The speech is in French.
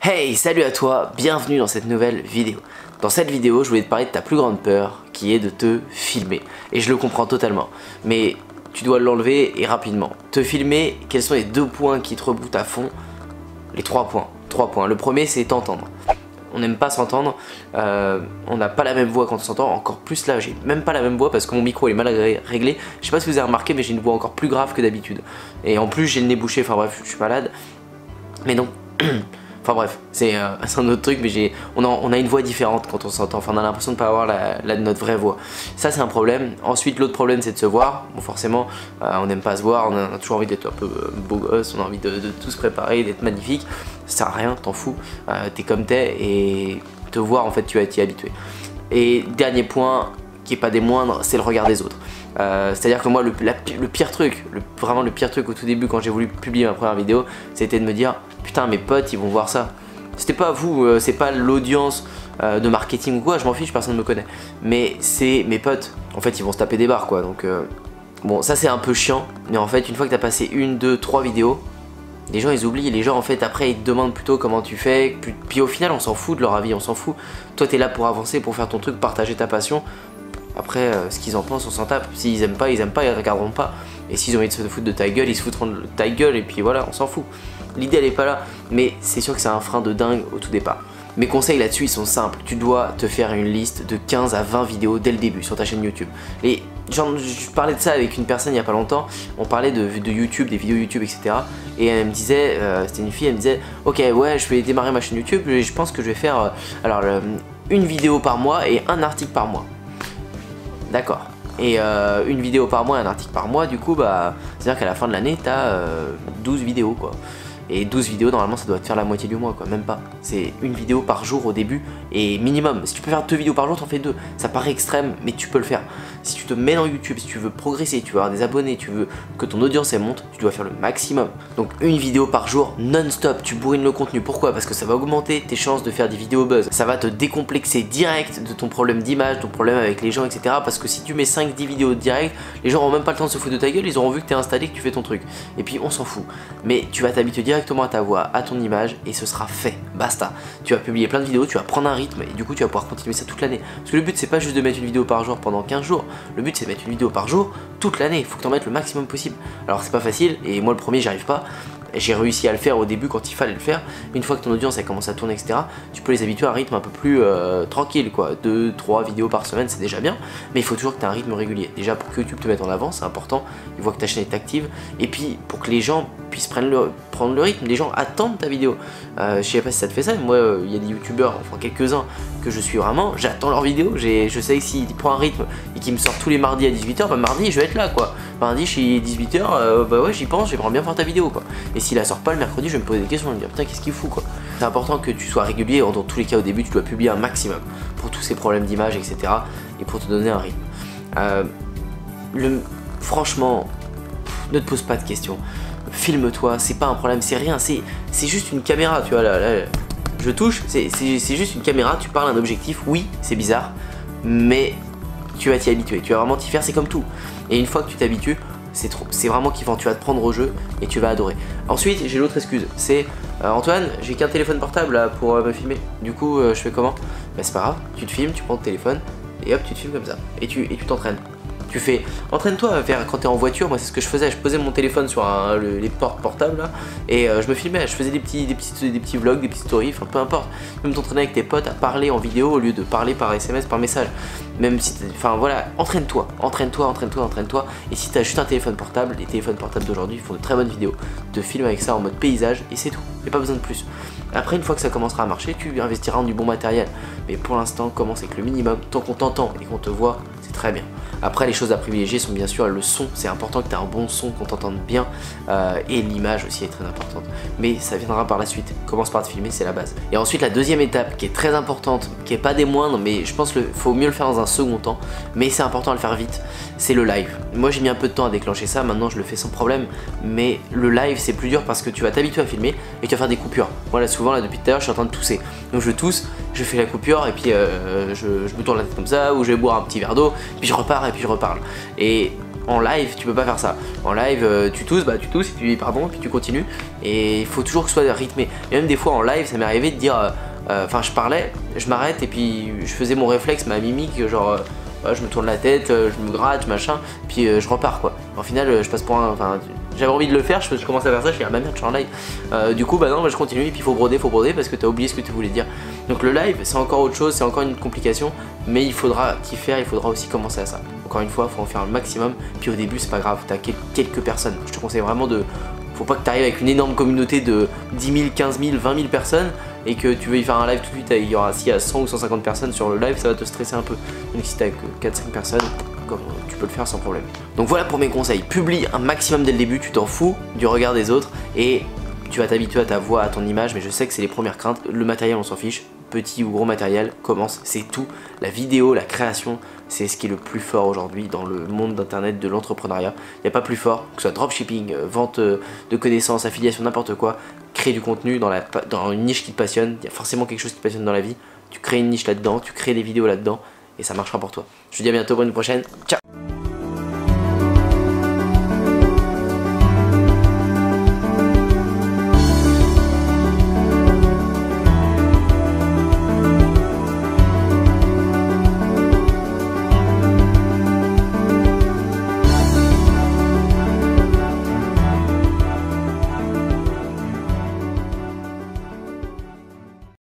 Hey, salut à toi, bienvenue dans cette nouvelle vidéo. Dans cette vidéo, je voulais te parler de ta plus grande peur, qui est de te filmer. Et je le comprends totalement, mais tu dois l'enlever et rapidement. Te filmer, quels sont les 2 points qui te rebootent à fond? Les 3 points. 3 points. Le premier, c'est t'entendre. On n'aime pas s'entendre, on n'a pas la même voix quand on s'entend, encore plus là, j'ai même pas la même voix parce que mon micro est mal réglé. Je sais pas si vous avez remarqué, mais j'ai une voix encore plus grave que d'habitude. Et en plus, j'ai le nez bouché, enfin bref, je suis malade. Mais non. Enfin bref, c'est un autre truc, mais on a une voix différente quand on s'entend. Enfin, on a l'impression de ne pas avoir notre vraie voix. Ça, c'est un problème. Ensuite, l'autre problème, c'est de se voir. Bon, forcément, on n'aime pas se voir. On a toujours envie d'être un peu beau gosse. On a envie de tout se préparer, d'être magnifique. Ça sert à rien, t'en fous. T'es comme t'es et te voir, en fait, tu vas t'y habituer. Et dernier point, qui est pas des moindres, c'est le regard des autres. C'est-à-dire que moi, le pire truc, vraiment le pire truc au tout début quand j'ai voulu publier ma première vidéo, c'était de me dire putain, mes potes ils vont voir ça. C'était pas vous, c'est pas l'audience de marketing ou quoi, je m'en fiche, personne ne me connaît. Mais c'est mes potes, en fait ils vont se taper des barres quoi. Donc bon, ça c'est un peu chiant, mais en fait une fois que t'as passé 1, 2, 3 vidéos, les gens ils oublient, les gens en fait après ils te demandent plutôt comment tu fais, puis au final on s'en fout de leur avis, on s'en fout. Toi t'es là pour avancer, pour faire ton truc, partager ta passion. Après, ce qu'ils en pensent, on s'en tape. S'ils aiment pas, ils regarderont pas. Et s'ils ont envie de se foutre de ta gueule, ils se foutront de ta gueule et puis voilà, on s'en fout. L'idée elle est pas là, mais c'est sûr que c'est un frein de dingue au tout départ. Mes conseils là-dessus ils sont simples, tu dois te faire une liste de 15 à 20 vidéos dès le début sur ta chaîne YouTube. Et genre, je parlais de ça avec une personne il y a pas longtemps, on parlait de YouTube, des vidéos YouTube, etc. Et elle me disait, c'était une fille, elle me disait ok ouais je vais démarrer ma chaîne YouTube, et je pense que je vais faire une vidéo par mois et un article par mois. D'accord. Et une vidéo par mois et un article par mois, du coup, bah, c'est-à-dire qu'à la fin de l'année, t'as 12 vidéos, quoi. Et 12 vidéos, normalement, ça doit te faire la moitié du mois, quoi. Même pas. C'est une vidéo par jour au début, et minimum. Si tu peux faire 2 vidéos par jour, t'en fais 2. Ça paraît extrême, mais tu peux le faire. Si tu te mets dans YouTube, si tu veux progresser, tu veux avoir des abonnés, tu veux que ton audience elle monte, tu dois faire le maximum. Donc une vidéo par jour, non-stop, tu bourrines le contenu. Pourquoi? Parce que ça va augmenter tes chances de faire des vidéos buzz. Ça va te décomplexer direct de ton problème d'image, ton problème avec les gens, etc. Parce que si tu mets 5-10 vidéos direct, les gens auront même pas le temps de se foutre de ta gueule, ils auront vu que t'es installé, que tu fais ton truc. Et puis on s'en fout. Mais tu vas t'habituer directement à ta voix, à ton image, et ce sera fait. Basta. Tu vas publier plein de vidéos, tu vas prendre un rythme, et du coup tu vas pouvoir continuer ça toute l'année. Parce que le but c'est pas juste de mettre une vidéo par jour pendant 15 jours. Le but c'est de mettre une vidéo par jour toute l'année, il faut que tu en mettes le maximum possible. Alors c'est pas facile, et moi le premier j'y arrive pas. J'ai réussi à le faire au début quand il fallait le faire, mais une fois que ton audience elle commence à tourner, etc., tu peux les habituer à un rythme un peu plus tranquille, quoi. 2-3 vidéos par semaine, c'est déjà bien, mais il faut toujours que tu aies un rythme régulier. Déjà pour que YouTube te mette en avant, c'est important, ils voient que ta chaîne est active, et puis pour que les gens puissent prendre le rythme, les gens attendent ta vidéo. Je sais pas si ça te fait ça, mais moi il y a des youtubeurs, enfin quelques-uns que je suis vraiment, j'attends leurs vidéos, je sais que s'il prend un rythme et qu'il me sort tous les mardis à 18 h, bah mardi je vais être là, quoi. Mardi je suis 18 h, bah ouais j'y pense, j'aimerais bien faire ta vidéo, quoi. Et s'il la sort pas le mercredi, je vais me poser des questions, je vais me dire putain qu'est-ce qu'il fout, quoi. C'est important que tu sois régulier, dans tous les cas au début tu dois publier un maximum pour tous ces problèmes d'image, etc. et pour te donner un rythme. Franchement, ne te pose pas de questions, filme-toi, c'est pas un problème, c'est rien, c'est juste une caméra, tu vois, là je touche, c'est juste une caméra, tu parles à un objectif, oui c'est bizarre, mais tu vas t'y habituer, tu vas vraiment t'y faire, c'est comme tout. Et une fois que tu t'habitues, c'est vraiment kiffant, tu vas te prendre au jeu et tu vas adorer. Ensuite j'ai l'autre excuse, c'est Antoine, j'ai qu'un téléphone portable là pour me filmer, du coup je fais comment? Bah c'est pas grave, tu te filmes, tu prends ton téléphone et hop tu te filmes comme ça, et tu t'entraînes. Tu fais, entraîne-toi à faire quand t'es en voiture, moi c'est ce que je faisais, je posais mon téléphone sur les portes portables là, et je me filmais, je faisais des petits vlogs, des petites stories, enfin peu importe, même t'entraîner avec tes potes à parler en vidéo au lieu de parler par SMS, par message, même si, enfin voilà, entraîne-toi, et si t'as juste un téléphone portable, les téléphones portables d'aujourd'hui font de très bonnes vidéos, te filmes avec ça en mode paysage, et c'est tout, et pas besoin de plus. Après une fois que ça commencera à marcher, tu investiras dans du bon matériel, mais pour l'instant commence avec le minimum, tant qu'on t'entend et qu'on te voit, c'est très bien. Après les choses à privilégier sont bien sûr le son, c'est important que tu aies un bon son, qu'on t'entende bien, et l'image aussi est très importante, mais ça viendra par la suite. Commence par te filmer, c'est la base. Et ensuite la deuxième étape qui est très importante, qui est pas des moindres, mais je pense qu'il faut mieux le faire dans un second temps, mais c'est important de le faire vite, c'est le live. Moi j'ai mis un peu de temps à déclencher ça, maintenant je le fais sans problème, mais le live c'est plus dur parce que tu vas t'habituer à filmer et tu vas faire des coupures. Moi là souvent, là depuis tout à l'heure je suis en train de tousser, donc je tousse, je fais la coupure et puis je me tourne la tête comme ça, ou je vais boire un petit verre d'eau, puis je repars et puis je reparle. Et En live, tu peux pas faire ça. En live, tu tousses, bah tu tousses, et tu dis pardon, puis tu continues. Et il faut toujours que ce soit rythmé. Et même des fois en live, ça m'est arrivé de dire, enfin je parlais, je m'arrête et puis je faisais mon réflexe, ma mimique, genre je me tourne la tête, je me gratte, machin, puis je repars quoi. En final, je passe pour un, enfin j'avais envie de le faire, je commence à faire ça, je dis ah bah merde, je suis en live. Du coup bah non, bah, je continue et puis il faut broder parce que t'as oublié ce que tu voulais dire. Donc le live c'est encore autre chose, c'est encore une complication, mais il faudra t'y faire, il faudra aussi commencer à ça. Encore une fois, il faut en faire un maximum, puis au début c'est pas grave, t'as quelques personnes. Je te conseille vraiment de... Faut pas que tu arrives avec une énorme communauté de 10 000, 15 000, 20 000 personnes et que tu veux y faire un live tout de suite, s'il y a 100 ou 150 personnes sur le live, ça va te stresser un peu. Donc si t'as que 4-5 personnes, tu peux le faire sans problème. Donc voilà pour mes conseils, publie un maximum dès le début, tu t'en fous du regard des autres et tu vas t'habituer à ta voix, à ton image, mais je sais que c'est les premières craintes. Le matériel on s'en fiche, petit ou gros matériel, commence, c'est tout. La vidéo, la création, c'est ce qui est le plus fort aujourd'hui dans le monde d'internet, de l'entrepreneuriat. Il n'y a pas plus fort, que ce soit dropshipping, vente de connaissances, affiliation, n'importe quoi. Créer du contenu dans une niche qui te passionne, il y a forcément quelque chose qui te passionne dans la vie. Tu crées une niche là-dedans, tu crées des vidéos là-dedans et ça marchera pour toi. Je te dis à bientôt pour une prochaine, ciao.